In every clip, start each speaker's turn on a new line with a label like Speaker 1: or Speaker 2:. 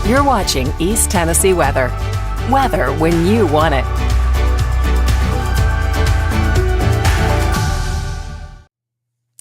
Speaker 1: You're watching East Tennessee Weather. Weather when you want it.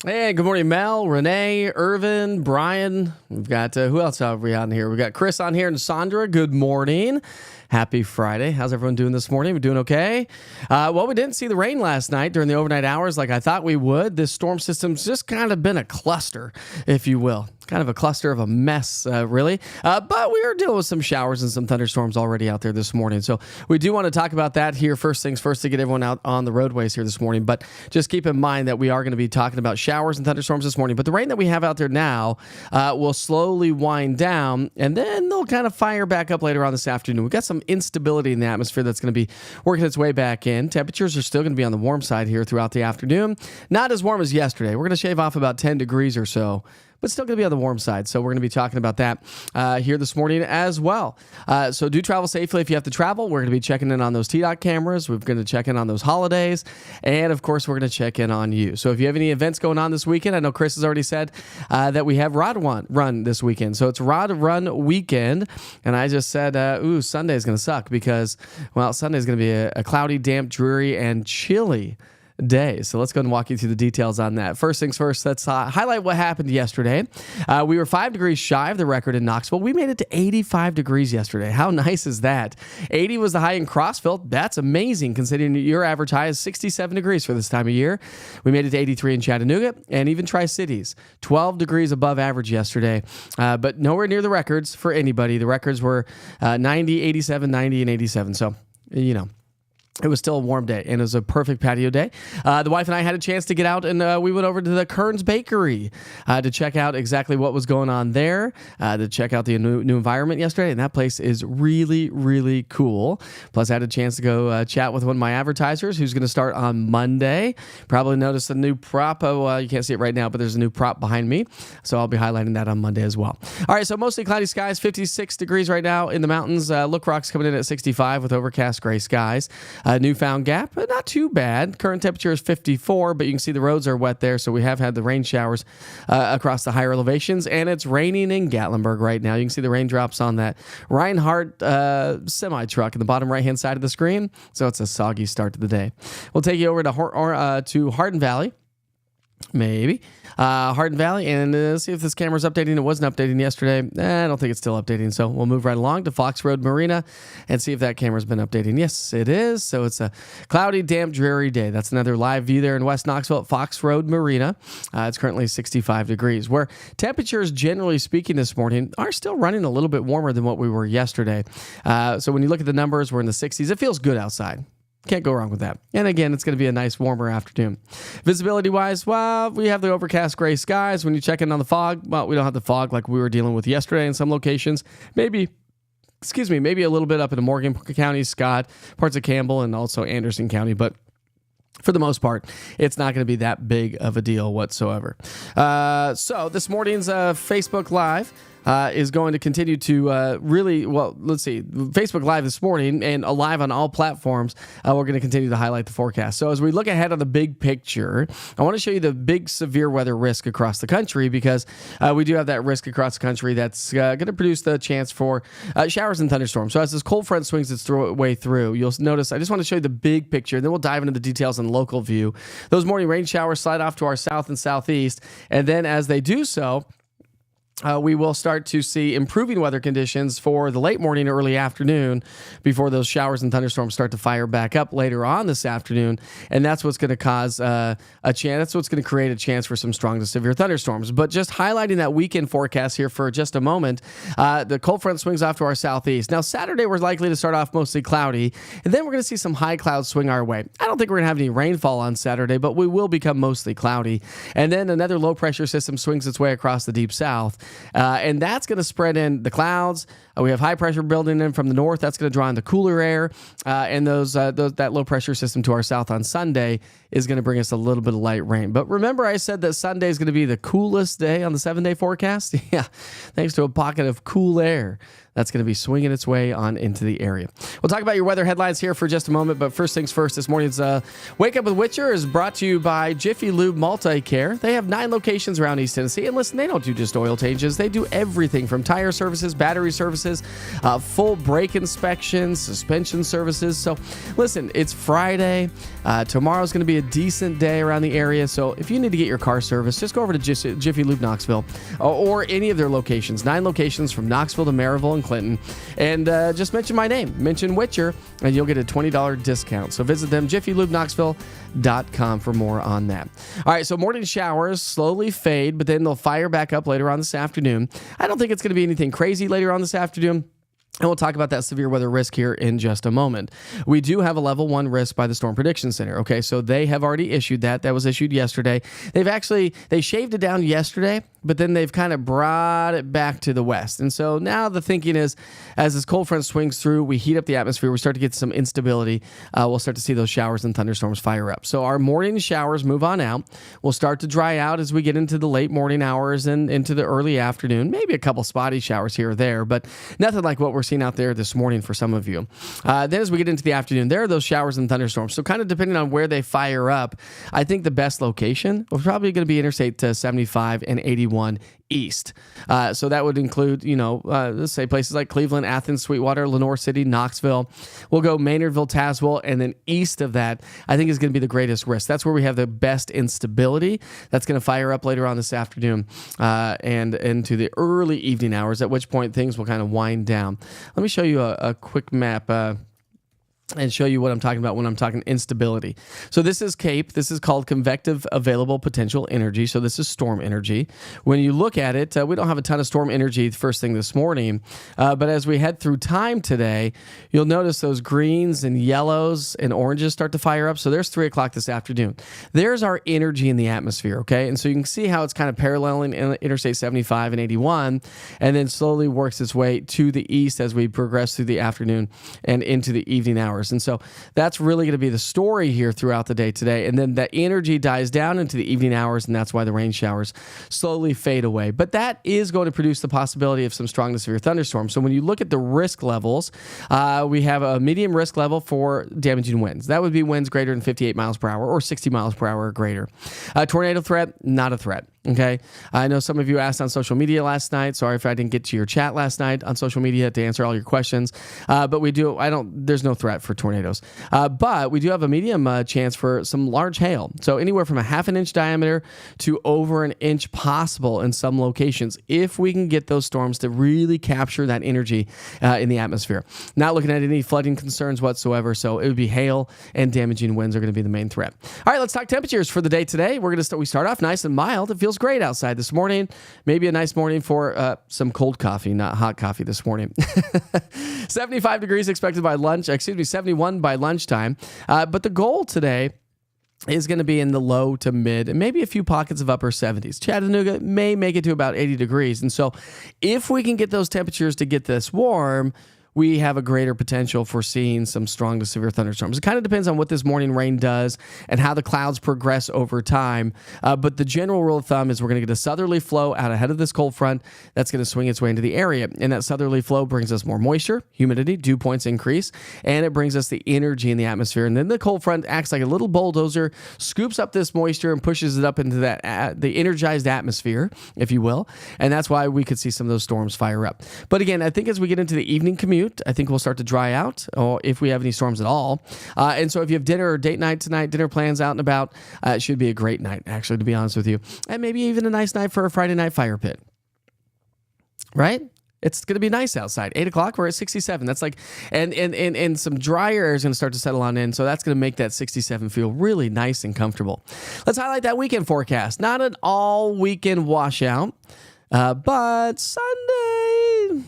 Speaker 2: Hey, good morning, Mel, Renee, Irvin, Brian. We've got, who else have we on here? We've got Chris on here and Sandra. Good morning. Happy Friday. How's everyone doing this morning? We doing okay? Well, we didn't see the rain last night during the overnight hours like I thought we would. This storm system's just kind of been a cluster, if you will. Kind of a cluster of a mess, really. But we are dealing with some showers and some thunderstorms already out there this morning. So we do want to talk about that here first things first to get everyone out on the roadways here this morning. But just keep in mind that we are going to be talking about showers and thunderstorms this morning. But the rain that we have out there now will slowly wind down, and then they'll kind of fire back up later on this afternoon. We've got some instability in the atmosphere that's going to be working its way back in. Temperatures are still going to be on the warm side here throughout the afternoon. Not as warm as yesterday. We're going to shave off about 10 degrees or so, but still going to be on the warm side. So we're going to be talking about that here this morning as well. So do travel safely if you have to travel. We're going to be checking in on those TDOT cameras. We're going to check in on those holidays. And, of course, we're going to check in on you. So if you have any events going on this weekend, I know Chris has already said that we have Rod Run this weekend. So it's Rod Run weekend. And I just said, Sunday is going to suck because, well, Sunday is going to be a cloudy, damp, dreary, and chilly day. So let's go and walk you through the details on that. First things first, let's highlight what happened yesterday. We were 5 degrees shy of the record in Knoxville. We made it to 85 degrees yesterday. How nice is that? 80 was the high in Crossville. That's amazing considering your average high is 67 degrees for this time of year. We made it to 83 in Chattanooga and even Tri-Cities. 12 degrees above average yesterday, but nowhere near the records for anybody. The records were 90, 87, 90, and 87. So, you know, it was still a warm day, and it was a perfect patio day. The wife and I had a chance to get out, and we went over to the Kern's Bakery to check out exactly what was going on there, to check out the new environment yesterday, and that place is really, really cool. Plus, I had a chance to go chat with one of my advertisers who's going to start on Monday. Probably noticed a new prop. You can't see it right now, but there's a new prop behind me, so I'll be highlighting that on Monday as well. All right, so mostly cloudy skies, 56 degrees right now in the mountains. Look Rock's coming in at 65 with overcast gray skies. Newfound Gap, but not too bad. Current temperature is 54, but you can see the roads are wet there, so we have had the rain showers across the higher elevations, and it's raining in Gatlinburg right now. You can see the raindrops on that Reinhardt semi-truck in the bottom right-hand side of the screen, so it's a soggy start to the day. We'll take you over to Hardin Valley. Maybe. Hardin Valley, and see if this camera's updating. It wasn't updating yesterday. I don't think it's still updating, so we'll move right along to Fox Road Marina and see if that camera's been updating. Yes, it is. So it's a cloudy, damp, dreary day. That's another live view there in West Knoxville at Fox Road Marina. It's currently 65 degrees, where temperatures, generally speaking, this morning are still running a little bit warmer than what we were yesterday. So when you look at the numbers, we're in the 60s. It feels good outside. Can't go wrong with that. And again, it's going to be a nice warmer afternoon. Visibility-wise, well, we have the overcast gray skies. When you check in on the fog, well, we don't have the fog like we were dealing with yesterday in some locations. Maybe a little bit up into Morgan County, Scott, parts of Campbell, and also Anderson County, but for the most part, it's not going to be that big of a deal whatsoever. So this morning's Facebook Live is going to continue to Facebook Live this morning and live on all platforms. We're going to continue to highlight the forecast. So as we look ahead on the big picture, I want to show you the big severe weather risk across the country because we do have that risk across the country that's going to produce the chance for showers and thunderstorms. So as this cold front swings its way through, you'll notice I just want to show you the big picture, and then we'll dive into the details in local view. Those morning rain showers slide off to our south and southeast, and then as they do so, we will start to see improving weather conditions for the late morning, early afternoon before those showers and thunderstorms start to fire back up later on this afternoon. And that's what's going to cause a chance. That's what's going to create a chance for some strong to severe thunderstorms. But just highlighting that weekend forecast here for just a moment, the cold front swings off to our southeast. Now, Saturday, we're likely to start off mostly cloudy, and then we're going to see some high clouds swing our way. I don't think we're going to have any rainfall on Saturday, but we will become mostly cloudy. And then another low pressure system swings its way across the deep south. And that's going to spread in the clouds. We have high pressure building in from the north. That's going to draw in the cooler air. And that low pressure system to our south on Sunday is going to bring us a little bit of light rain. But remember, I said that Sunday is going to be the coolest day on the 7-day forecast? Yeah, thanks to a pocket of cool air that's going to be swinging its way on into the area. We'll talk about your weather headlines here for just a moment, but first things first, this morning's Wake Up with Witcher is brought to you by Jiffy Lube Multi-Care. They have 9 locations around East Tennessee, and listen, they don't do just oil changes. They do everything from tire services, battery services, full brake inspections, suspension services. So listen, it's Friday. Tomorrow's going to be a decent day around the area, so if you need to get your car serviced, just go over to Jiffy Lube Knoxville or any of their locations. 9 locations from Knoxville to Maryville and Clinton, and just mention my name, mention Witcher, and you'll get a $20 discount. So visit them, jiffylubeknoxville.com, for more on that. All right, so morning showers slowly fade, but then they'll fire back up later on this afternoon. I don't think it's going to be anything crazy later on this afternoon. And we'll talk about that severe weather risk here in just a moment. We do have a level 1 risk by the Storm Prediction Center. Okay, so they have already issued that. That was issued yesterday. They shaved it down yesterday, but then they've kind of brought it back to the west. And so now the thinking is, as this cold front swings through, we heat up the atmosphere, we start to get some instability. We'll start to see those showers and thunderstorms fire up. So our morning showers move on out. We'll start to dry out as we get into the late morning hours and into the early afternoon. Maybe a couple spotty showers here or there, but nothing like what we're seeing out there this morning for some of you. Then as we get into the afternoon, there are those showers and thunderstorms. So kind of depending on where they fire up, I think the best location was probably going to be Interstate 75 and 81 east. So that would include, let's say places like Cleveland, Athens, Sweetwater, Lenoir City, Knoxville. We'll go Maynardville, Tazewell, and then east of that, I think is going to be the greatest risk. That's where we have the best instability. That's going to fire up later on this afternoon and into the early evening hours, at which point things will kind of wind down. Let me show you a quick map and show you what I'm talking about when I'm talking instability. So this is CAPE. This is called Convective Available Potential Energy. So this is storm energy. When you look at it, we don't have a ton of storm energy first thing this morning, but as we head through time today, you'll notice those greens and yellows and oranges start to fire up. So there's 3 o'clock this afternoon. There's our energy in the atmosphere, okay? And so you can see how it's kind of paralleling Interstate 75 and 81, and then slowly works its way to the east as we progress through the afternoon and into the evening hours. And so that's really going to be the story here throughout the day today. And then that energy dies down into the evening hours, and that's why the rain showers slowly fade away. But that is going to produce the possibility of some strong to severe thunderstorms. So when you look at the risk levels, we have a medium risk level for damaging winds. That would be winds greater than 58 miles per hour or 60 miles per hour or greater. Tornado threat, not a threat. Okay. I know some of you asked on social media last night. Sorry if I didn't get to your chat last night on social media to answer all your questions. But there's no threat for tornadoes. But we do have a medium chance for some large hail. So anywhere from a 1/2 inch diameter to over 1 inch possible in some locations, if we can get those storms to really capture that energy in the atmosphere. Not looking at any flooding concerns whatsoever. So it would be hail and damaging winds are going to be the main threat. All right, let's talk temperatures for the day today. We start off nice and mild. It feels great outside this morning. Maybe a nice morning for some cold coffee, not hot coffee this morning. 75 degrees expected by 71 by lunchtime. But the goal today is going to be in the low to mid and maybe a few pockets of upper 70s. Chattanooga may make it to about 80 degrees. And so if we can get those temperatures to get this warm, we have a greater potential for seeing some strong to severe thunderstorms. It kind of depends on what this morning rain does and how the clouds progress over time. But the general rule of thumb is we're going to get a southerly flow out ahead of this cold front that's going to swing its way into the area. And that southerly flow brings us more moisture, humidity, dew points increase, and it brings us the energy in the atmosphere. And then the cold front acts like a little bulldozer, scoops up this moisture and pushes it up into that the energized atmosphere, if you will. And that's why we could see some of those storms fire up. But again, I think as we get into the evening commute, I think we'll start to dry out, or if we have any storms at all. And so if you have dinner or date night tonight, dinner plans out and about, it should be a great night, actually, to be honest with you. And maybe even a nice night for a Friday night fire pit. Right? It's going to be nice outside. 8 o'clock, we're at 67. That's like, and some drier air is going to start to settle on in. So that's going to make that 67 feel really nice and comfortable. Let's highlight that weekend forecast. Not an all weekend washout, but Sunday.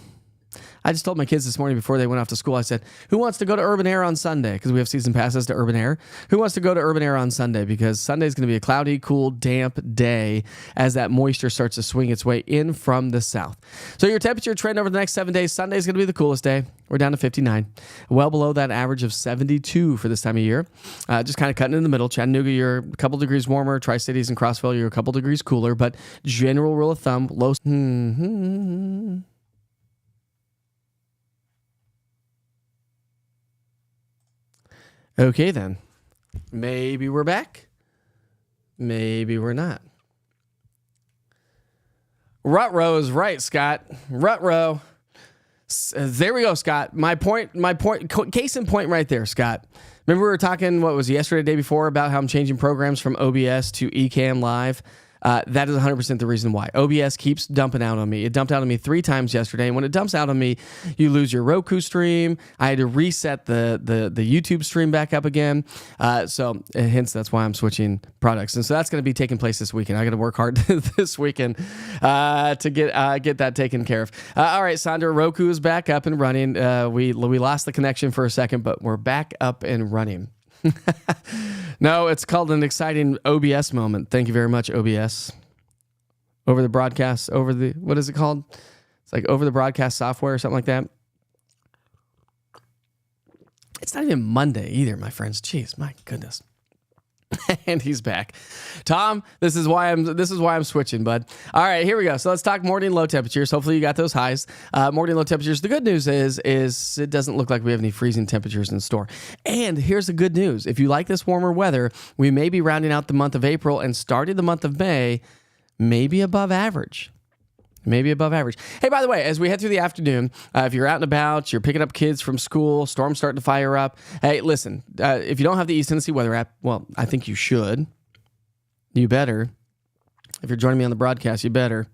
Speaker 2: I just told my kids this morning before they went off to school, I said, who wants to go to Urban Air on Sunday? Because we have season passes to Urban Air. Who wants to go to Urban Air on Sunday? Because Sunday is going to be a cloudy, cool, damp day as that moisture starts to swing its way in from the south. So your temperature trend over the next 7 days, Sunday is going to be the coolest day. We're down to 59, well below that average of 72 for this time of year. Just kind of cutting in the middle. Chattanooga, you're a couple degrees warmer. Tri-Cities and Crossville, you're a couple degrees cooler. But general rule of thumb, low. Okay, then. Maybe we're back. Maybe we're not. Rutrow is right, Scott. Rutrow. There we go, Scott. My point, case in point right there, Scott. Remember we were talking, what was it, yesterday, the day before, about how I'm changing programs from OBS to Ecamm Live? That is 100% the reason why. OBS keeps dumping out on me. It dumped out on me 3 times yesterday. And when it dumps out on me, you lose your Roku stream. I had to reset the YouTube stream back up again. So hence, that's why I'm switching products. And so that's going to be taking place this weekend. I got to work hard this weekend to get that taken care of. All right, Sandra, Roku is back up and running. We lost the connection for a second, but we're back up and running. No, it's called an exciting OBS moment. Thank you very much, OBS. Over the broadcast, what is it called? It's like over the broadcast software or something like that. It's not even Monday either, my friends. Jeez, my goodness. And he's back. Tom, this is why I'm switching, bud. All right, here we go. So let's talk morning low temperatures. Hopefully you got those highs. Morning low temperatures. The good news is it doesn't look like we have any freezing temperatures in store. And here's the good news. If you like this warmer weather, we may be rounding out the month of April and starting the month of May maybe above average. Maybe above average. Hey, by the way, as we head through the afternoon, if you're out and about, you're picking up kids from school, storm's starting to fire up. Hey, listen, if you don't have the East Tennessee Weather app, well, I think you should. You better. If you're joining me on the broadcast, you better.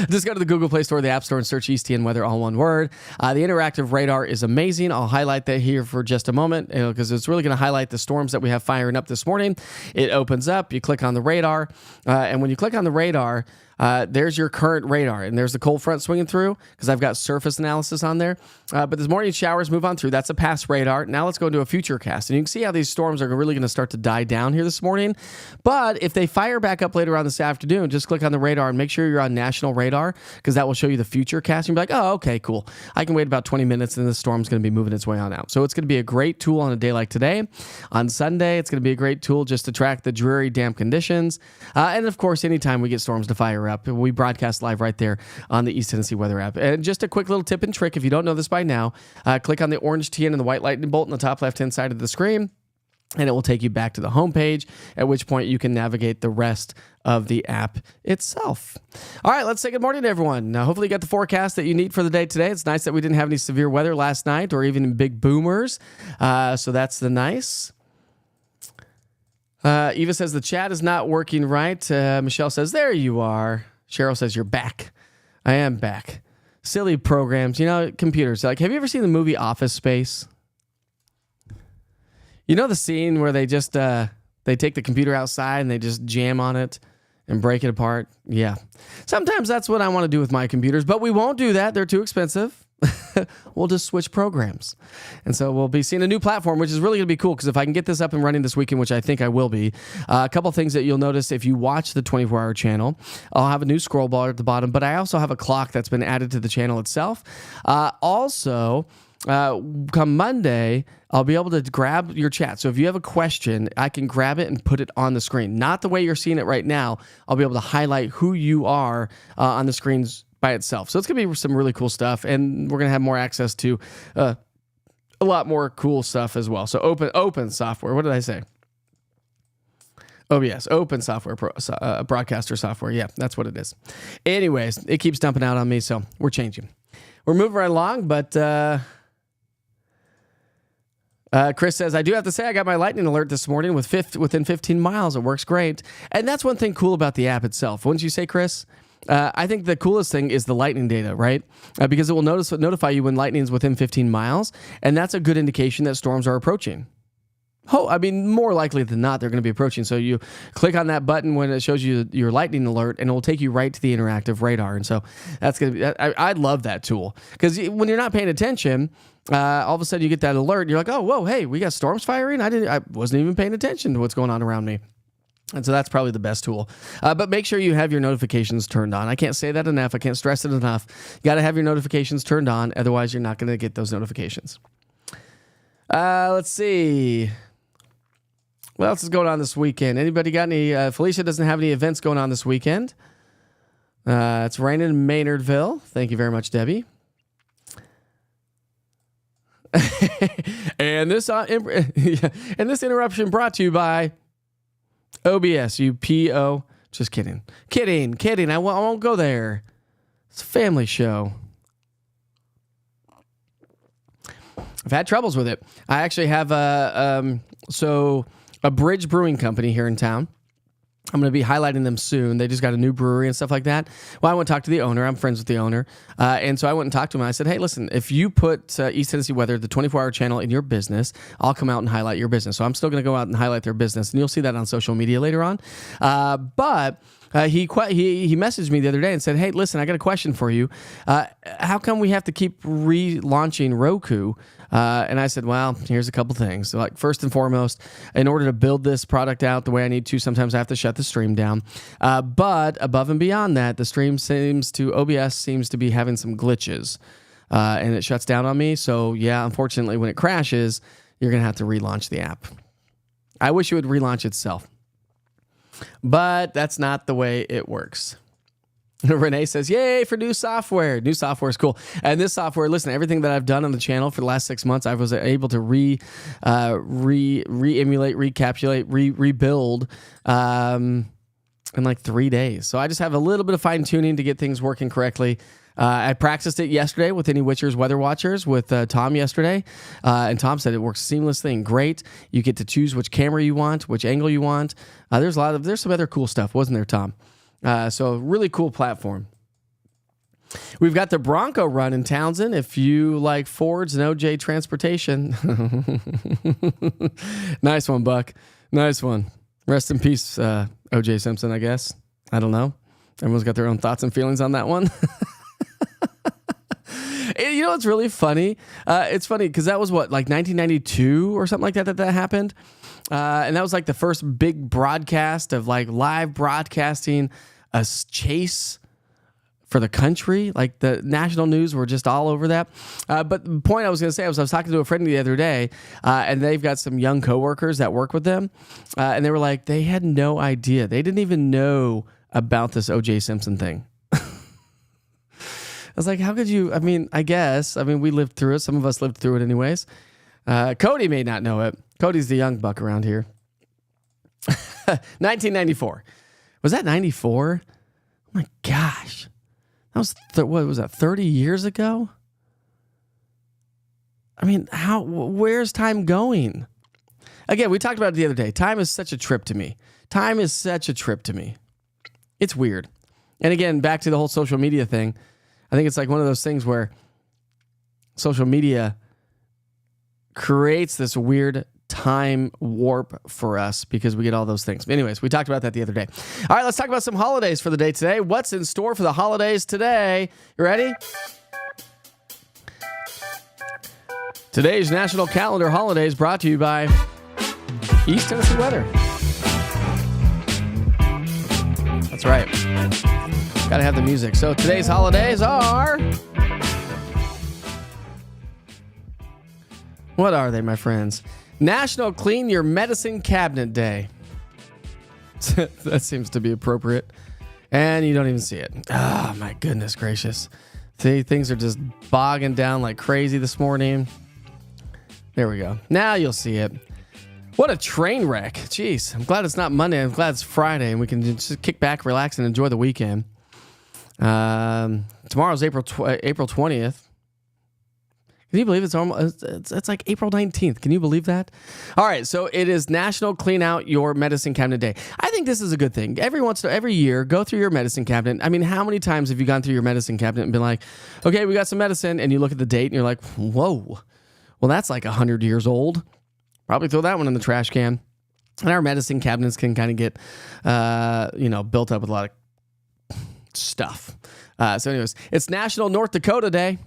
Speaker 2: Just go to the Google Play Store, the App Store, and search EastTN Weather, all one word. The interactive radar is amazing. I'll highlight that here for just a moment because it's really going to highlight the storms that we have firing up this morning. It opens up. You click on the radar. And when you click on the radar, there's your current radar, and there's the cold front swinging through because I've got surface analysis on there. But this morning showers move on through. That's a past radar. Now let's go into a future cast, and you can see how these storms are really going to start to die down here this morning. But if they fire back up later on this afternoon, just click on the radar and make sure you're on national radar because that will show you the future cast. You'll be like, oh, okay, cool. I can wait about 20 minutes, and the storm's going to be moving its way on out. So it's going to be a great tool on a day like today. On Sunday, it's going to be a great tool just to track the dreary, damp conditions. And of course, anytime we get storms to fire up, we broadcast live right there on the East Tennessee Weather app. And just a quick little tip and trick, if you don't know this by now, click on the orange TN and the white lightning bolt on the top left-hand side of the screen, and it will take you back to the home page, at which point you can navigate the rest of the app itself. All right, let's say good morning to everyone. Now, hopefully you got the forecast that you need for the day today. It's nice that we didn't have any severe weather last night or even big boomers, so that's the nice. Eva says the chat is not working right. Michelle says, there you are. Cheryl says, you're back. I am back. Silly programs. You know, computers. Like, have you ever seen the movie Office Space? You know the scene where they just, they take the computer outside and they just jam on it and break it apart? Yeah. Sometimes that's what I want to do with my computers, but we won't do that. They're too expensive. We'll just switch programs. And so we'll be seeing a new platform, which is really going to be cool because if I can get this up and running this weekend, which I think I will be, a couple things that you'll notice if you watch the 24-hour channel, I'll have a new scroll bar at the bottom, but I also have a clock that's been added to the channel itself. Also, come Monday, I'll be able to grab your chat. So if you have a question, I can grab it and put it on the screen. Not the way you're seeing it right now. I'll be able to highlight who you are on the screens by itself. So it's going to be some really cool stuff, and we're going to have more access to a lot more cool stuff as well. So open software. What did I say? OBS, open software, broadcaster software. Yeah, that's what it is. Anyways, it keeps dumping out on me, so we're changing. We're moving right along, but Chris says, I do have to say I got my lightning alert this morning within 15 miles. It works great. And that's one thing cool about the app itself. Wouldn't you say, Chris? I think the coolest thing is the lightning data, right? Because it will notify you when lightning is within 15 miles, and that's a good indication that storms are approaching. Oh, I mean, more likely than not, they're going to be approaching. So you click on that button when it shows you your lightning alert, and it will take you right to the interactive radar. And so that's going to be, I love that tool because when you're not paying attention, all of a sudden you get that alert, and you're like, oh, whoa, hey, we got storms firing? I wasn't even paying attention to what's going on around me. And so that's probably the best tool. But make sure you have your notifications turned on. I can't say that enough. I can't stress it enough. You got to have your notifications turned on. Otherwise, you're not going to get those notifications. Let's see. What else is going on this weekend? Anybody got any? Felicia doesn't have any events going on this weekend. It's raining in Maynardville. Thank you very much, Debbie. and this interruption brought to you by OBS. UPO. Just kidding. Kidding. I won't go there. It's a family show. I've had troubles with it. I actually have a Bridge Brewing Company here in town. I'm going to be highlighting them soon. They just got a new brewery and stuff like that. Well, I went to talk to the owner. I'm friends with the owner. And so I went and talked to him. And I said, hey, listen, if you put East Tennessee Weather, the 24-hour channel, in your business, I'll come out and highlight your business. So I'm still going to go out and highlight their business. And you'll see that on social media later on. But he messaged me the other day and said, hey, listen, I got a question for you. How come we have to keep relaunching Roku? And I said, well, here's a couple things. So, like, first and foremost, in order to build this product out the way I need to, sometimes I have to shut the stream down. But above and beyond that, the stream OBS seems to be having some glitches, and it shuts down on me. So, yeah, unfortunately, when it crashes, you're going to have to relaunch the app. I wish it would relaunch itself, but that's not the way it works. Renee says, yay for new software. New software is cool. And this software, listen, everything that I've done on the channel for the last 6 months, I was able to re-emulate, recapitulate, rebuild in like 3 days. So I just have a little bit of fine tuning to get things working correctly. I practiced it yesterday with any Witcher's Weather Watchers with Tom yesterday. And Tom said it works seamlessly and great. You get to choose which camera you want, which angle you want. There's some other cool stuff, wasn't there, Tom? So really cool platform. We've got the Bronco Run in Townsend. If you like Fords and OJ transportation. Nice one, Buck. Nice one. Rest in peace, OJ Simpson, I guess. I don't know. Everyone's got their own thoughts and feelings on that one. You know what's really funny? It's funny because that was like 1992 or something like that happened. And that was like the first big broadcast of like live broadcasting a chase for the country. Like the national news were just all over that. But the point I was going to say was I was talking to a friend the other day, and they've got some young coworkers that work with them. And they were like, they had no idea. They didn't even know about this O.J. Simpson thing. I was like, how could you? I mean, we lived through it. Some of us lived through it anyways. Cody may not know it. Cody's the young buck around here. 1994. Was that 94? Oh my gosh. That was, what was that, 30 years ago? I mean, where's time going? Again, we talked about it the other day. Time is such a trip to me. It's weird. And again, back to the whole social media thing. I think it's like one of those things where social media creates this weird time warp for us because we get all those things. Anyways, we talked about that the other day. All right, let's talk about some holidays for the day today. What's in store for the holidays today? You ready? Today's National Calendar Holidays brought to you by East Tennessee Weather. That's right. Got to have the music. So today's holidays are... What are they, my friends? National Clean Your Medicine Cabinet Day. That seems to be appropriate. And you don't even see it. Oh, my goodness gracious. See, things are just bogging down like crazy this morning. There we go. Now you'll see it. What a train wreck. Jeez. I'm glad it's not Monday. I'm glad it's Friday and we can just kick back, relax, and enjoy the weekend. Tomorrow's April 20th. Can you believe it's like April 19th? Can you believe that? All right, so it is National Clean Out Your Medicine Cabinet Day. I think this is a good thing. Every year, go through your medicine cabinet. I mean, how many times have you gone through your medicine cabinet and been like, okay, we got some medicine, and you look at the date and you're like, whoa, well, that's like 100 years old. Probably throw that one in the trash can. And our medicine cabinets can kind of get, built up with a lot of stuff. So anyways, it's National North Dakota Day.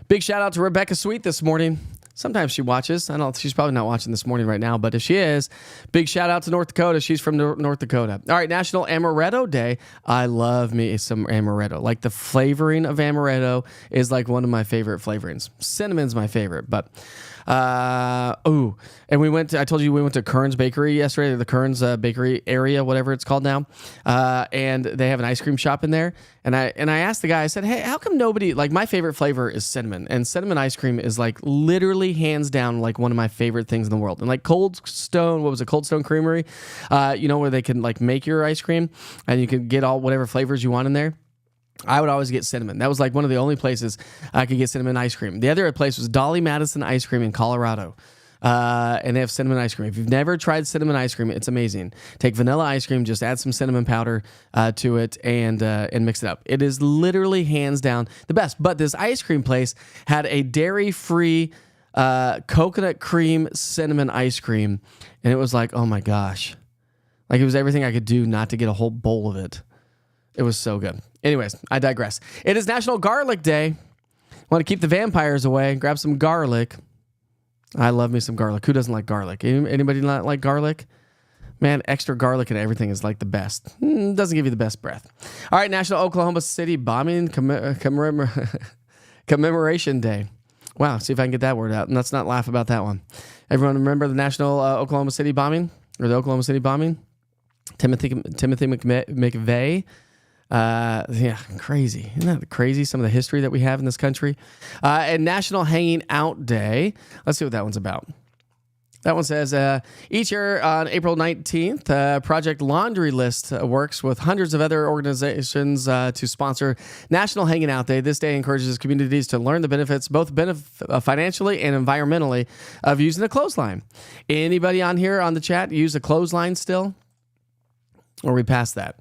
Speaker 2: Big shout out to Rebecca Sweet this morning. Sometimes she watches. I don't. She's probably not watching this morning right now, but if she is, big shout out to North Dakota. She's from North Dakota. All right, National Amaretto Day. I love me some amaretto. Like the flavoring of amaretto is like one of my favorite flavorings. Cinnamon's my favorite, but and I told you we went to Kern's Bakery yesterday, the Kern's Bakery area, whatever it's called now, and they have an ice cream shop in there. And I asked the guy, I said, hey, how come nobody, like my favorite flavor is cinnamon, and cinnamon ice cream is like literally hands down like one of my favorite things in the world. And like Cold Stone Creamery, where they can like make your ice cream and you can get all whatever flavors you want in there. I would always get cinnamon. That was like one of the only places I could get cinnamon ice cream. The other place was Dolly Madison Ice Cream in Colorado. And they have cinnamon ice cream. If you've never tried cinnamon ice cream, it's amazing. Take vanilla ice cream, just add some cinnamon powder to it, and mix it up. It is literally hands down the best. But this ice cream place had a dairy-free coconut cream cinnamon ice cream, and it was like, oh my gosh. Like it was everything I could do not to get a whole bowl of it. It was so good. Anyways, I digress. It is National Garlic Day. Want to keep the vampires away? Grab some garlic. I love me some garlic. Who doesn't like garlic? Anybody not like garlic? Man, extra garlic and everything is like the best. Doesn't give you the best breath. All right, National Oklahoma City Bombing Commemoration Day. Wow, see if I can get that word out. And let's not laugh about that one. Everyone remember the National Oklahoma City bombing? Or the Oklahoma City bombing? Timothy McVeigh. Crazy. Isn't that crazy? Some of the history that we have in this country. And National Hanging Out Day. Let's see what that one's about. That one says, each year on April 19th, Project Laundry List works with hundreds of other organizations to sponsor National Hanging Out Day. This day encourages communities to learn the benefits, both financially and environmentally, of using a clothesline. Anybody on here on the chat use a clothesline still? Or we past that?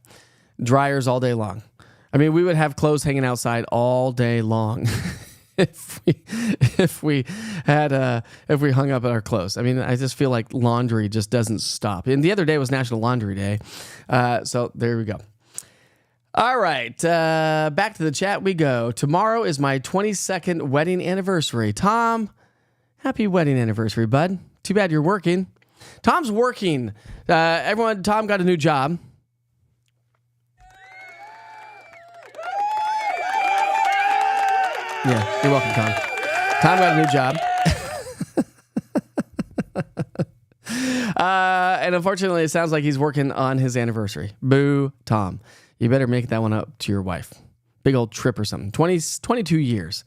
Speaker 2: Dryers all day long. I mean, we would have clothes hanging outside all day long if we hung up our clothes. I mean, I just feel like laundry just doesn't stop. And the other day was National Laundry Day, so there we go. All right, back to the chat we go. Tomorrow is my 22nd wedding anniversary. Tom, happy wedding anniversary, bud. Too bad you're working. Tom's working. Tom got a new job. Yeah, you're welcome, Tom. Tom got a new job. And unfortunately, it sounds like he's working on his anniversary. Boo, Tom. You better make that one up to your wife. Big old trip or something. 22 years.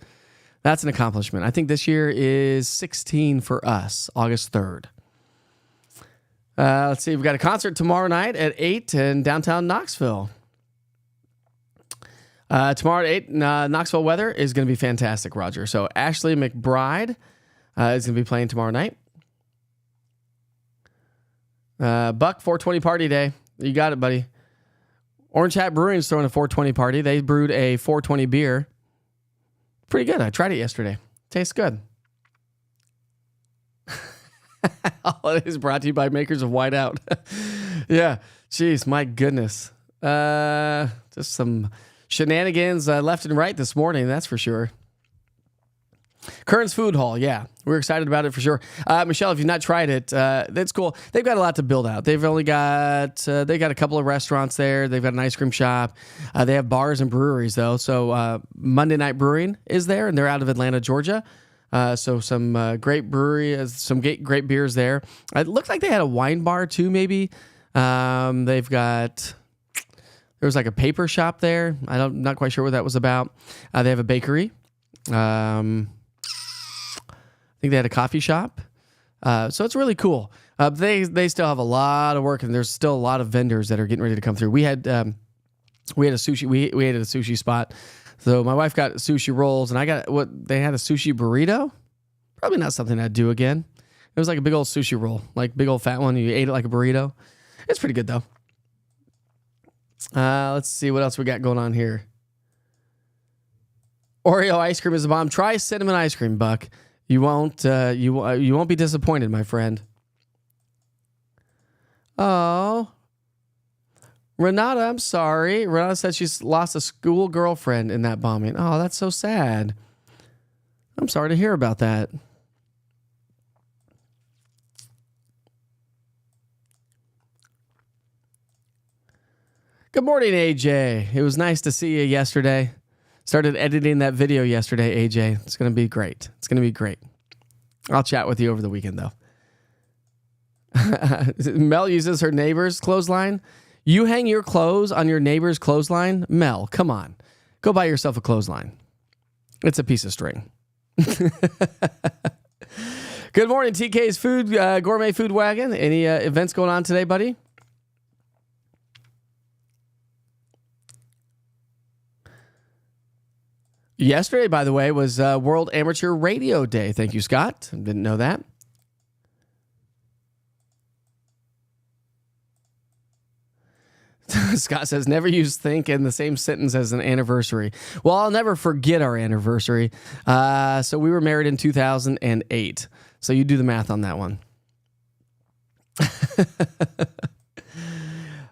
Speaker 2: That's an accomplishment. I think this year is 16 for us, August 3rd. Let's see. We've got a concert tomorrow night at 8 in downtown Knoxville. Tomorrow at 8, Knoxville weather is going to be fantastic, Roger. So Ashley McBride is going to be playing tomorrow night. Buck 420 party day. You got it, buddy. Orange Hat Brewing is throwing a 420 party. They brewed a 420 beer. Pretty good. I tried it yesterday. Tastes good. All it is brought to you by makers of Whiteout. Yeah. Jeez, my goodness. Just some shenanigans left and right this morning, that's for sure. Kern's Food Hall, yeah. We're excited about it for sure. Michelle, if you've not tried it, that's cool. They've got a lot to build out. They've got a couple of restaurants there. They've got an ice cream shop. They have bars and breweries, though. So Monday Night Brewing is there, and they're out of Atlanta, Georgia. So some great brewery, some great beers there. It looked like they had a wine bar, too, maybe. They've got... There was like a paper shop there. I'm not quite sure what that was about. They have a bakery. I think they had a coffee shop. So it's really cool. They still have a lot of work, and there's still a lot of vendors that are getting ready to come through. We had a sushi. We ate at a sushi spot. So my wife got sushi rolls, and I got they had a sushi burrito. Probably not something I'd do again. It was like a big old sushi roll, like big old fat one. You ate it like a burrito. It's pretty good though. Let's see what else we got going on here. Oreo ice cream is a bomb. Try cinnamon ice cream, Buck. You won't be disappointed, my friend. Oh, Renata, I'm sorry. Renata said she's lost a school girlfriend in that bombing. Oh, that's so sad. I'm sorry to hear about that. Good morning, AJ. It was nice to see you yesterday. Started editing that video yesterday, AJ. It's going to be great. It's going to be great. I'll chat with you over the weekend, though. Mel uses her neighbor's clothesline. You hang your clothes on your neighbor's clothesline? Mel, come on. Go buy yourself a clothesline. It's a piece of string. Good morning, TK's Food Gourmet Food Wagon. Any events going on today, buddy? Yesterday, by the way, was World Amateur Radio Day. Thank you, Scott. Didn't know that. Scott says, never use think in the same sentence as an anniversary. Well, I'll never forget our anniversary. So we were married in 2008. So you do the math on that one.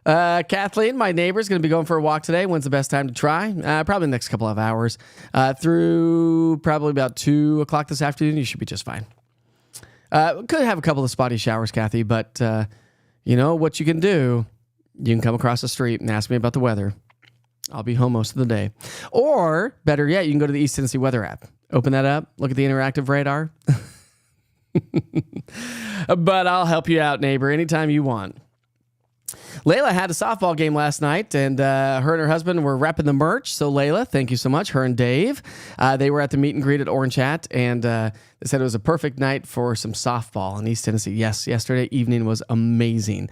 Speaker 2: Kathleen, my neighbor, is going to be going for a walk today. When's the best time to try? Probably the next couple of hours. Through probably about 2 o'clock this afternoon, you should be just fine. Could have a couple of spotty showers, Kathy, but you know what you can do? You can come across the street and ask me about the weather. I'll be home most of the day. Or, better yet, you can go to the East Tennessee Weather app. Open that up, look at the interactive radar. But I'll help you out, neighbor, anytime you want. Layla had a softball game last night, and her and her husband were repping the merch. So, Layla, thank you so much. Her and Dave, they were at the meet and greet at Orange Hat, and they said it was a perfect night for some softball in East Tennessee. Yes, yesterday evening was amazing.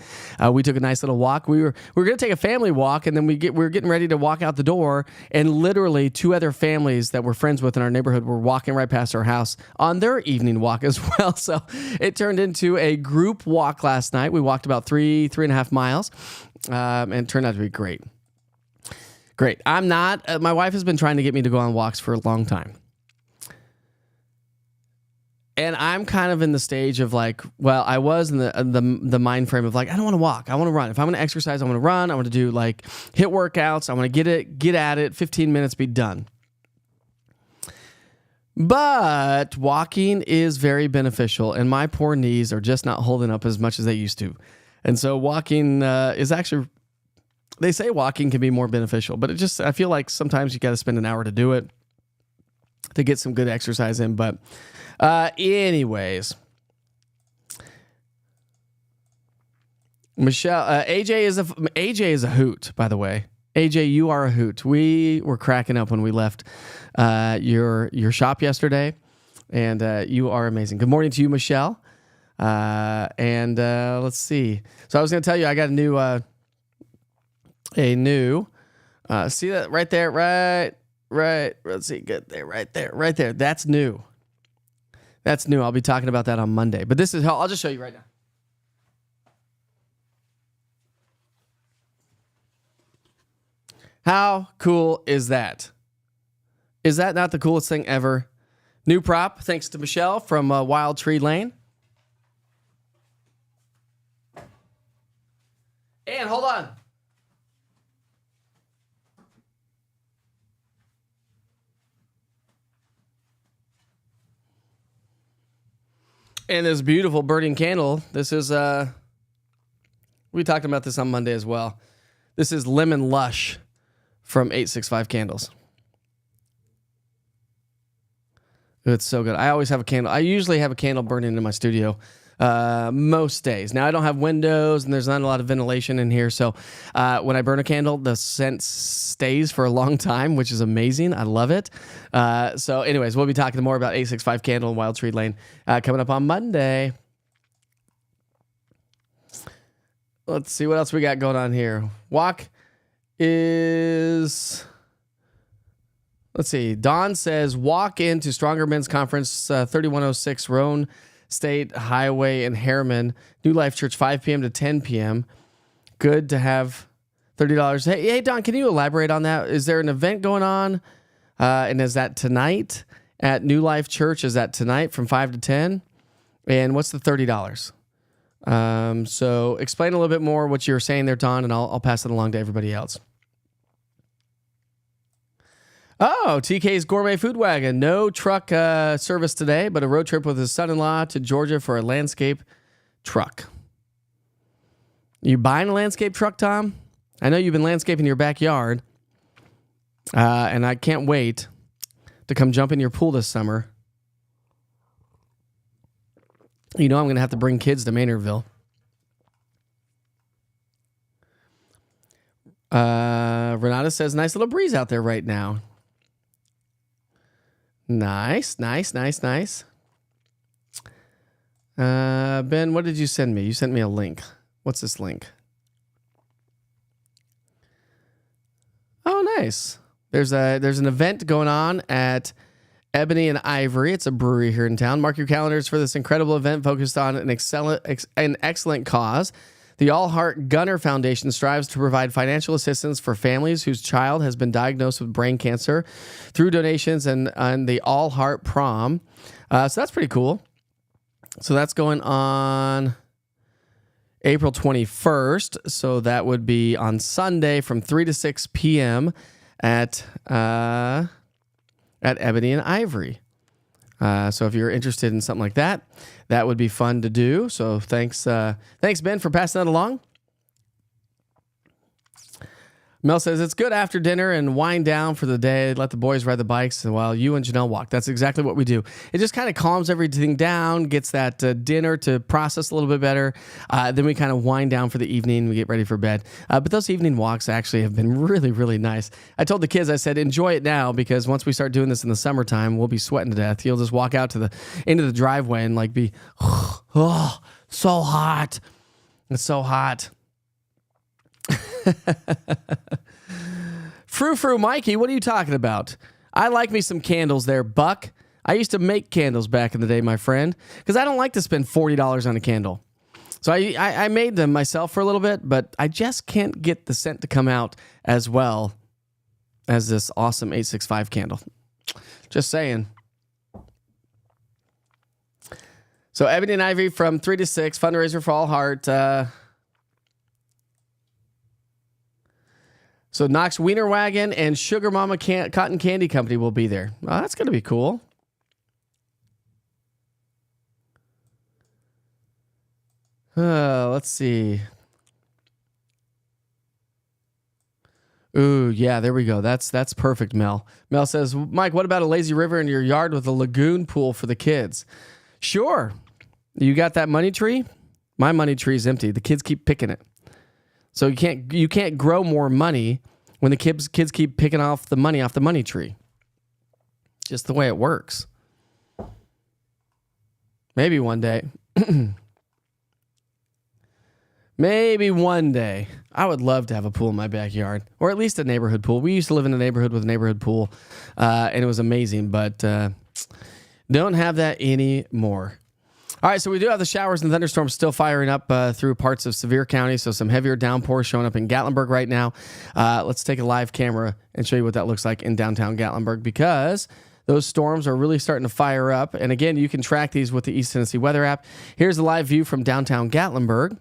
Speaker 2: We took a nice little walk. We were going to take a family walk, and then we were getting ready to walk out the door, and literally 2 other families that we're friends with in our neighborhood were walking right past our house on their evening walk as well. So it turned into a group walk last night. We walked about 3.5 miles. And it turned out to be great. Great. I'm not, my wife has been trying to get me to go on walks for a long time. And I'm kind of in the stage of like, well, I was in the mind frame of like, I don't want to walk. I want to run. If I'm going to exercise, I want to run. I want to do like HIIT workouts. I want to get at it, 15 minutes, be done. But walking is very beneficial, and my poor knees are just not holding up as much as they used to. And so walking is actually, they say walking can be more beneficial, but I feel like sometimes you got to spend an hour to do it to get some good exercise in. But anyways, Michelle, AJ is a hoot, by the way. AJ, you are a hoot. We were cracking up when we left your shop yesterday, and you are amazing. Good morning to you, Michelle. Let's see. So I was going to tell you, I got a new, see that right there, right. Let's see. Good there, right there. That's new. I'll be talking about that on Monday, but this is how I'll just show you right now. How cool is that? Is that not the coolest thing ever? New prop, thanks to Michelle from Wild Tree Lane. And hold on. And this beautiful burning candle. This is, we talked about this on Monday as well. This is Lemon Lush from 865 Candles. It's so good. I always have a candle. I usually have a candle burning in my studio most days. Now, I don't have windows, and there's not a lot of ventilation in here. So when I burn a candle, the scent stays for a long time, which is amazing. I love it. So anyways, we'll be talking more about 865 Candle and Wild Tree Lane coming up on Monday. Let's see what else we got going on here. Walk is... Let's see. Don says, walk into Stronger Men's Conference, 3106 Roan State Highway in Harriman. New Life Church, 5 p.m. to 10 p.m. Good to have $30. Hey, Don, can you elaborate on that? Is there an event going on? And is that tonight at New Life Church? Is that tonight from 5 to 10? And what's the $30? So explain a little bit more what you're saying there, Don, and I'll pass it along to everybody else. Oh, TK's Gourmet Food Wagon. No truck service today, but a road trip with his son-in-law to Georgia for a landscape truck. You buying a landscape truck, Tom? I know you've been landscaping your backyard, and I can't wait to come jump in your pool this summer. You know I'm going to have to bring kids to Maynardville. Renata says, nice little breeze out there right now. Nice. Ben, what did you send me? You sent me a link. What's this link? Oh, nice. There's an event going on at Ebony and Ivory. It's a brewery here in town. Mark your calendars for this incredible event focused on an excellent cause. The All Heart Gunner Foundation strives to provide financial assistance for families whose child has been diagnosed with brain cancer through donations and the All Heart Prom. So that's pretty cool. So that's going on April 21st. So that would be on Sunday from 3 to 6 p.m. at Ebony and Ivory. So if you're interested in something like that, that would be fun to do. So thanks, Ben, for passing that along. Mel says, it's good after dinner and wind down for the day. Let the boys ride the bikes while you and Janelle walk. That's exactly what we do. It just kind of calms everything down, gets that dinner to process a little bit better. Then we kind of wind down for the evening. We get ready for bed. But those evening walks actually have been really, really nice. I told the kids, I said, enjoy it now, because once we start doing this in the summertime, we'll be sweating to death. You'll just walk out to into the driveway and like be, oh, so hot. It's so hot. Frou Mikey, what are you talking about? I like me some candles there, Buck. I used to make candles back in the day, my friend, because I don't like to spend $40 on a candle. So I made them myself for a little bit, but I just can't get the scent to come out as well as this awesome 865 candle. Just saying. So Ebony and Ivy from 3 to 6, fundraiser for All Heart. So Knox Wiener Wagon and Sugar Mama Cotton Candy Company will be there. Oh, that's going to be cool. Let's see. Ooh, yeah, there we go. That's perfect, Mel. Mel says, Mike, what about a lazy river in your yard with a lagoon pool for the kids? Sure. You got that money tree? My money tree is empty. The kids keep picking it. So you can't grow more money when the kids keep picking off the money tree. Just the way it works. Maybe one day. Maybe one day. I would love to have a pool in my backyard, or at least a neighborhood pool. We used to live in a neighborhood with a neighborhood pool, and it was amazing, but don't have that anymore. All right, so we do have the showers and thunderstorms still firing up through parts of Sevier County, so some heavier downpours showing up in Gatlinburg right now. Let's take a live camera and show you what that looks like in downtown Gatlinburg, because those storms are really starting to fire up. And again, you can track these with the East Tennessee Weather app. Here's a live view from downtown Gatlinburg.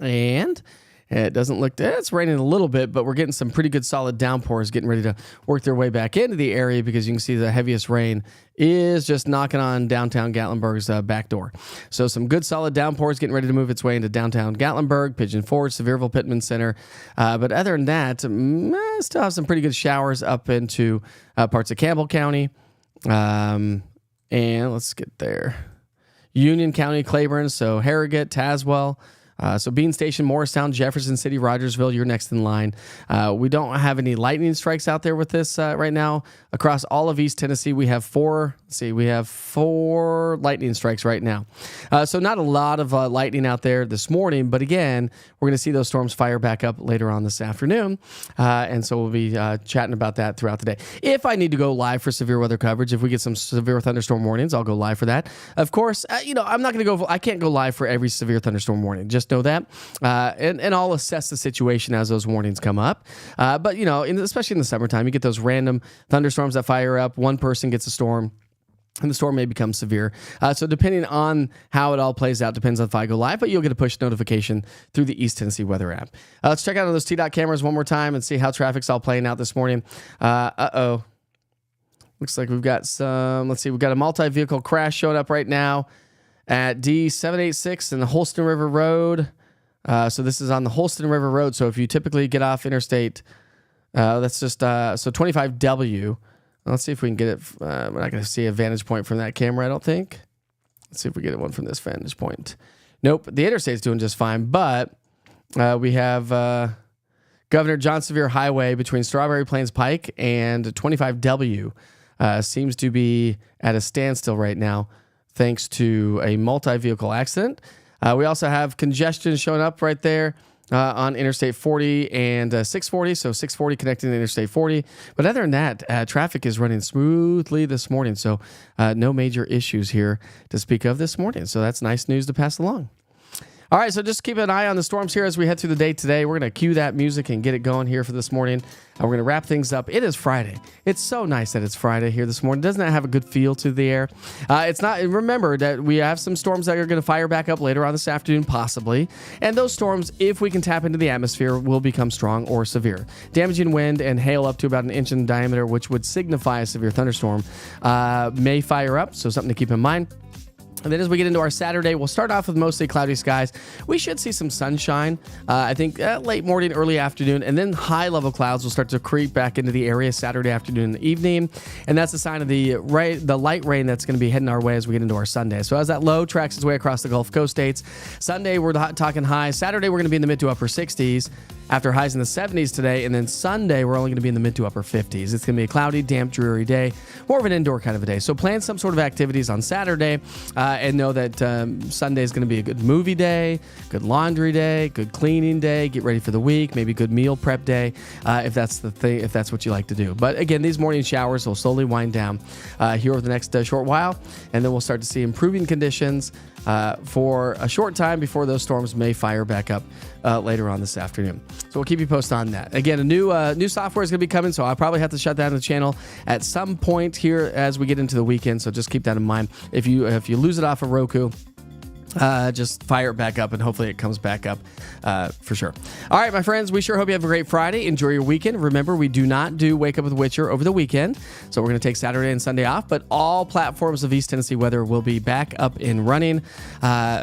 Speaker 2: And it doesn't look, it's raining a little bit, but we're getting some pretty good solid downpours getting ready to work their way back into the area, because you can see the heaviest rain is just knocking on downtown Gatlinburg's back door. So some good solid downpours getting ready to move its way into downtown Gatlinburg, Pigeon Forge, Sevierville, Pittman Center. But other than that, still have some pretty good showers up into parts of Campbell County. And let's get there. Union County, Claiborne, so Harrogate, Tazewell. So Bean Station, Morristown, Jefferson City, Rogersville, you're next in line. We don't have any lightning strikes out there with this right now. Across all of East Tennessee, we have four lightning strikes right now. So not a lot of lightning out there this morning, but again, we're going to see those storms fire back up later on this afternoon. And so we'll be chatting about that throughout the day. If I need to go live for severe weather coverage, if we get some severe thunderstorm warnings, I'll go live for that. Of course, I'm not going to I can't go live for every severe thunderstorm warning. Just know that. And I'll assess the situation as those warnings come up. But, especially in the summertime, you get those random thunderstorms that fire up. One person gets a storm, and the storm may become severe. So depending on how it all plays out, depends on if I go live, but you'll get a push notification through the East Tennessee Weather app. Let's check out those TDOT cameras one more time and see how traffic's all playing out this morning. Looks like we've got we've got a multi-vehicle crash showing up right now at D786 and the Holston River Road. So this is on the Holston River Road. So if you typically get off Interstate, that's just so 25W. Let's see if we can get it. We're not going to see a vantage point from that camera, I don't think. Let's see if we get one from this vantage point. Nope, the Interstate's doing just fine, but we have Governor John Sevier Highway between Strawberry Plains Pike and 25W seems to be at a standstill right now thanks to a multi-vehicle accident. We also have congestion showing up right there on Interstate 40 and 640. So 640 connecting to Interstate 40. But other than that, traffic is running smoothly this morning. So no major issues here to speak of this morning. So that's nice news to pass along. All right, so just keep an eye on the storms here as we head through the day today. We're going to cue that music and get it going here for this morning. We're going to wrap things up. It is Friday. It's so nice that it's Friday here this morning. Doesn't that have a good feel to the air? It's not. Remember that we have some storms that are going to fire back up later on this afternoon, possibly. And those storms, if we can tap into the atmosphere, will become strong or severe. Damaging wind and hail up to about 1 inch in diameter, which would signify a severe thunderstorm, may fire up. So something to keep in mind. And then as we get into our Saturday, we'll start off with mostly cloudy skies. We should see some sunshine, I think late morning, early afternoon, and then high-level clouds will start to creep back into the area Saturday afternoon and evening. And that's a sign of the light rain that's going to be heading our way as we get into our Sunday. So as that low tracks its way across the Gulf Coast states, Sunday we're talking highs. Saturday we're going to be in the mid to upper 60s. After highs in the 70s today, and then Sunday, we're only going to be in the mid to upper 50s. It's going to be a cloudy, damp, dreary day, more of an indoor kind of a day. So plan some sort of activities on Saturday and know that Sunday is going to be a good movie day, good laundry day, good cleaning day, get ready for the week, maybe good meal prep day if that's the thing, if that's what you like to do. But again, these morning showers will slowly wind down here over the next short while, and then we'll start to see improving conditions for a short time before those storms may fire back up later on this afternoon. So we'll keep you posted on that. Again, a new software is going to be coming, so I'll probably have to shut down the channel at some point here as we get into the weekend. So just keep that in mind. If you lose it off of Roku, just fire it back up and hopefully it comes back up for sure. All right, my friends, we sure hope you have a great Friday. Enjoy your weekend. Remember, we do not do Wake Up with Witcher over the weekend, so we're going to take Saturday and Sunday off, but all platforms of East Tennessee Weather will be back up and running,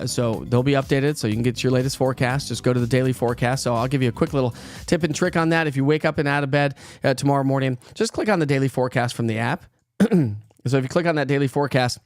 Speaker 2: so they'll be updated so you can get your latest forecast. Just go to the daily forecast. So I'll give you a quick little tip and trick on that. If you wake up and out of bed tomorrow morning, just click on the daily forecast from the app. So if you click on that daily forecast,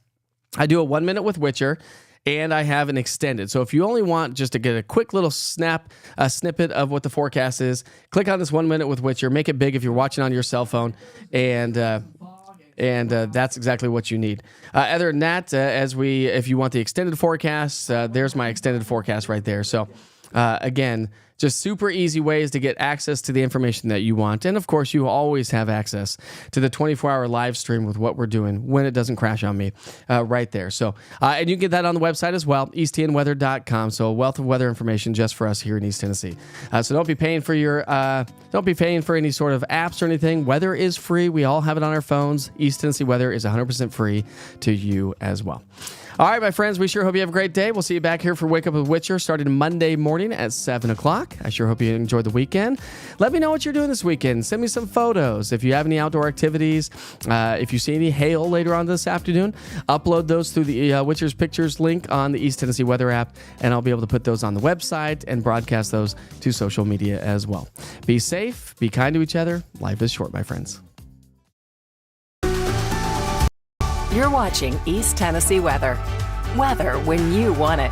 Speaker 2: I do a 1 minute with Witcher, and I have an extended. So if you only want just to get a quick little snippet of what the forecast is, click on this 1 minute with Witcher. Make it big if you're watching on your cell phone, and that's exactly what you need. Other than that, if you want the extended forecast, there's my extended forecast right there. So again, just super easy ways to get access to the information that you want. And of course, you always have access to the 24-hour live stream with what we're doing when it doesn't crash on me right there. So, and you can get that on the website as well, easttnweather.com. So a wealth of weather information just for us here in East Tennessee. So don't be paying for any sort of apps or anything. Weather is free. We all have it on our phones. East Tennessee Weather is 100% free to you as well. All right, my friends, we sure hope you have a great day. We'll see you back here for Wake Up with Witcher starting Monday morning at 7 o'clock. I sure hope you enjoyed the weekend. Let me know what you're doing this weekend. Send me some photos. If you have any outdoor activities, if you see any hail later on this afternoon, upload those through the Witcher's Pictures link on the East Tennessee Weather app, and I'll be able to put those on the website and broadcast those to social media as well. Be safe. Be kind to each other. Life is short, my friends.
Speaker 1: You're watching East Tennessee Weather. Weather when you want it.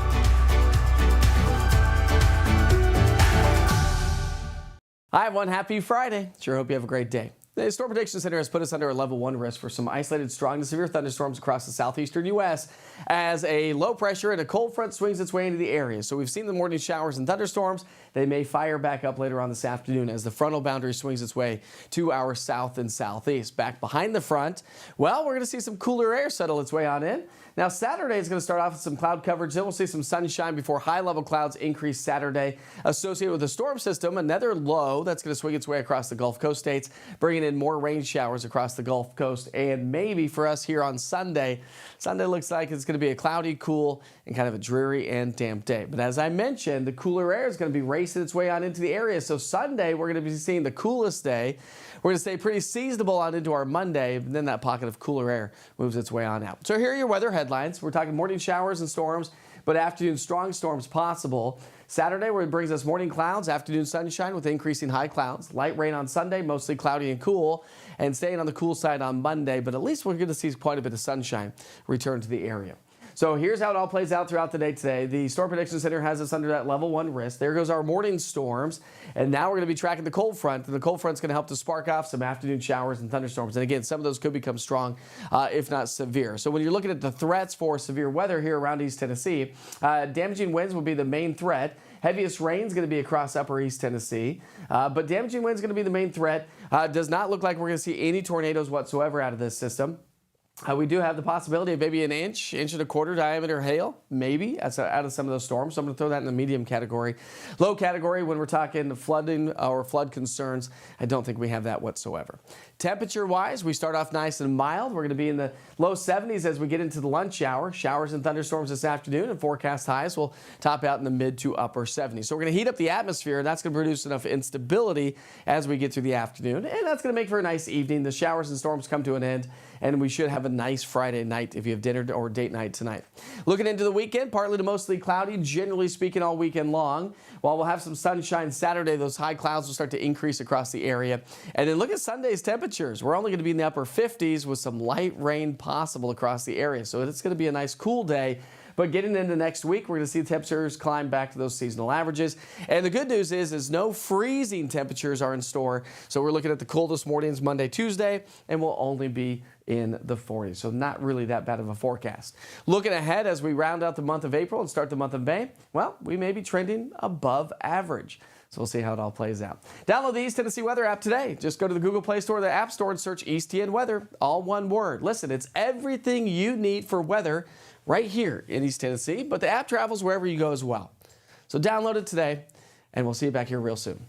Speaker 2: Hi, everyone. Happy Friday. Sure hope you have a great day. The Storm Prediction Center has put us under a level 1 risk for some isolated strong to severe thunderstorms across the southeastern U.S. as a low pressure and a cold front swings its way into the area. So we've seen the morning showers and thunderstorms. They may fire back up later on this afternoon as the frontal boundary swings its way to our south and southeast. Back behind the front, well, we're going to see some cooler air settle its way on in. Now, Saturday is going to start off with some cloud coverage. Then we'll see some sunshine before high-level clouds increase Saturday. Associated with the storm system, another low that's going to swing its way across the Gulf Coast states, bringing in more rain showers across the Gulf Coast. And maybe for us here on Sunday, Sunday looks like it's going to be a cloudy, cool, and kind of a dreary and damp day. But as I mentioned, the cooler air is going to be racing its way on into the area. So Sunday, we're going to be seeing the coolest day. We're going to stay pretty seasonable on into our Monday, and then that pocket of cooler air moves its way on out. So here are your weather headlines. We're talking morning showers and storms, but afternoon strong storms possible. Saturday, where it brings us morning clouds, afternoon sunshine with increasing high clouds. Light rain on Sunday, mostly cloudy and cool, and staying on the cool side on Monday. But at least we're going to see quite a bit of sunshine return to the area. So here's how it all plays out throughout the day today. The Storm Prediction Center has us under that level 1 risk. There goes our morning storms. And now we're going to be tracking the cold front. And the cold front's going to help to spark off some afternoon showers and thunderstorms. And again, some of those could become strong, if not severe. So when you're looking at the threats for severe weather here around East Tennessee, damaging winds will be the main threat. Heaviest rain is going to be across upper East Tennessee. But damaging winds is going to be the main threat. Does not look like we're going to see any tornadoes whatsoever out of this system. We do have the possibility of maybe an inch and a quarter diameter hail, maybe, out of some of those storms. So I'm going to throw that in the medium category. Low category, when we're talking flooding or flood concerns, I don't think we have that whatsoever. Temperature-wise, we start off nice and mild. We're going to be in the low 70s as we get into the lunch hour. Showers and thunderstorms this afternoon, and forecast highs will top out in the mid to upper 70s. So we're going to heat up the atmosphere, and that's going to produce enough instability as we get through the afternoon, and that's going to make for a nice evening. The showers and storms come to an end, and we should have a nice Friday night if you have dinner or date night tonight. Looking into the weekend, partly to mostly cloudy, generally speaking, all weekend long. While we'll have some sunshine Saturday, those high clouds will start to increase across the area. And then look at Sunday's temperatures. We're only going to be in the upper 50s with some light rain possible across the area. So it's going to be a nice cool day. But getting into next week, we're going to see the temperatures climb back to those seasonal averages. And the good news is no freezing temperatures are in store. So we're looking at the coldest mornings Monday, Tuesday, and we'll only be in the 40s. So not really that bad of a forecast. Looking ahead as we round out the month of April and start the month of May, well, we may be trending above average. So we'll see how it all plays out. Download the East Tennessee Weather app today. Just go to the Google Play Store or the App Store and search EastTN Weather, all one word. Listen, it's everything you need for weather right here in East Tennessee, but the app travels wherever you go as well. So download it today, and we'll see you back here real soon.